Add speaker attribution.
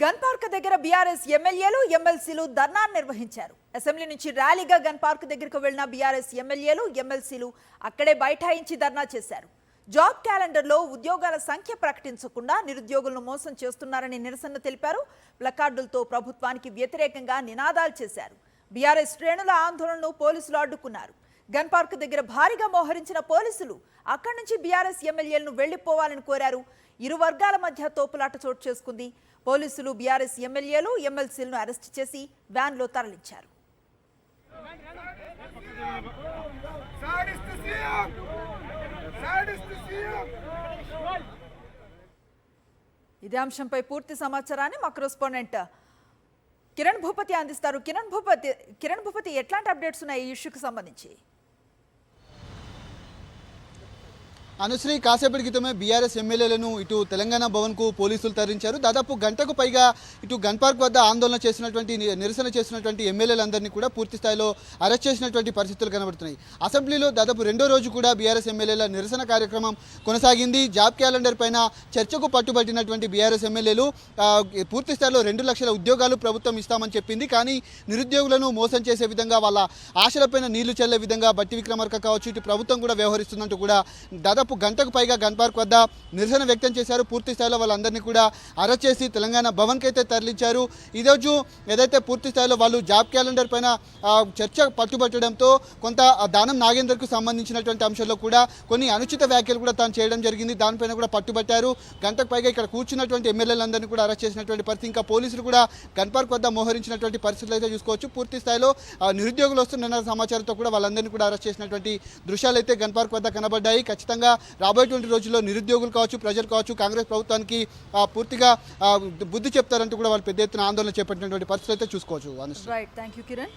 Speaker 1: Gun park దగ్గర BRS ఎమ్మెల్యేలు ఎమ్మెల్సీలు ధర్నా నిర్వహించారు. అసెంబ్లీ నుంచి ర్యాలీగా గన్ పార్క్ దగ్గరకు వెళ్లిన బీఆర్ఎస్ ఎమ్మెల్యేలు ఎమ్మెల్సీలు అక్కడే బైఠాయించి ధర్నా చేశారు. జాబ్ క్యాలెండర్లో ఉద్యోగాల సంఖ్య ప్రకటించకుండా నిరుద్యోగులను మోసం చేస్తున్నారని నిరసన తెలిపారు. ప్లకార్డులతో ప్రభుత్వానికి వ్యతిరేకంగా నినాదాలు చేశారు. బీఆర్ఎస్ శ్రేణుల ఆందోళనను పోలీసులు అడ్డుకున్నారు. గన్ పార్క్ దగ్గర భారీగా మోహరించిన పోలీసులు అక్కడి నుంచి బీఆర్ఎస్ ఎమ్మెల్యేలను వెళ్లిపోవాలని కోరారు. ఇరు వర్గాల మధ్య తోపులాట చోటు చేసుకుంది. పోలీసులు బీఆర్ఎస్ ఎమ్మెల్యేలు ఎమ్మెల్సీలను అరెస్ట్ చేసి వ్యాన్లో తరలించారు. ఇదే అంశంపై పూర్తి సమాచారాన్ని మా కరెస్పాండెంట్ కిరణ్ భూపతి అందిస్తారు. కిరణ్ భూపతి ఎట్లాంటి అప్డేట్స్ ఉన్నాయి ఈ ఇష్యూకి సంబంధించి?
Speaker 2: అనుశ్రీ, కాసేపటి క్రితమే బీఆర్ఎస్ ఎమ్మెల్యేలను ఇటు తెలంగాణ భవన్కు పోలీసులు తరలించారు. దాదాపు గంటకు పైగా ఇటు గన్ పార్క్ వద్ద ఆందోళన చేసినటువంటి నిరసన చేసినటువంటి ఎమ్మెల్యేలందరినీ కూడా పూర్తి స్థాయిలో అరెస్ట్ చేసినటువంటి పరిస్థితులు కనబడుతున్నాయి. అసెంబ్లీలో దాదాపు రెండో రోజు కూడా బీఆర్ఎస్ ఎమ్మెల్యేల నిరసన కార్యక్రమం కొనసాగింది. జాబ్ క్యాలెండర్ పైన చర్చకు పట్టుబట్టినటువంటి బీఆర్ఎస్ ఎమ్మెల్యేలు పూర్తి స్థాయిలో 2 లక్షల ఉద్యోగాలు ప్రభుత్వం ఇస్తామని చెప్పింది. కానీ నిరుద్యోగులను మోసం చేసే విధంగా, వాళ్ళ ఆశలపైన నీళ్లు చల్లే విధంగా బట్టి విక్రమార్క కావచ్చు, ఇటు ప్రభుత్వం కూడా వ్యవహరిస్తుందంటూ కూడా దాదాపు గంటకు పైగా గన్ పార్క్ వద్ద నిరసన వ్యక్తం చేశారు. పూర్తి స్థాయిలో వాళ్ళందరినీ కూడా అరెస్ట్ చేసి తెలంగాణ భవన్కి అయితే తరలించారు. ఈరోజు ఏదైతే పూర్తి స్థాయిలో వాళ్ళు జాబ్ క్యాలెండర్ పైన చర్చ పట్టుబట్టడంతో కొంత దానం నాగేందర్కు సంబంధించినటువంటి అంశంలో కూడా కొన్ని అనుచిత వ్యాఖ్యలు కూడా తాను చేయడం జరిగింది. దానిపైన కూడా పట్టుబట్టారు. గంటకు పైగా ఇక్కడ కూర్చున్నటువంటి ఎమ్మెల్యేలందరినీ కూడా అరెస్ట్ చేసినటువంటి పరిస్థితి. ఇంకా పోలీసులు కూడా గన్ పార్క్ వద్ద మోహరించినటువంటి పరిస్థితులు అయితే చూసుకోవచ్చు. పూర్తి స్థాయిలో నిరుద్యోగులు వస్తున్న సమాచారంతో కూడా వాళ్ళందరినీ కూడా అరెస్ట్ చేసినటువంటి దృశ్యాలు అయితే గన్ పార్క్ వద్ద కనబడ్డాయి. ఖచ్చితంగా రాబోయేటువంటి రోజుల్లో నిరుద్యోగులు కావచ్చు, ప్రజలు కావచ్చు, కాంగ్రెస్ ప్రభుత్వానికి పూర్తిగా బుద్ధి చెప్తారంటూ కూడా వాళ్ళు పెద్ద ఎత్తున ఆందోళన చేపట్టినటువంటి పరిస్థితులు అయితే చూసుకోవచ్చు.
Speaker 1: Right, thank you Kiran.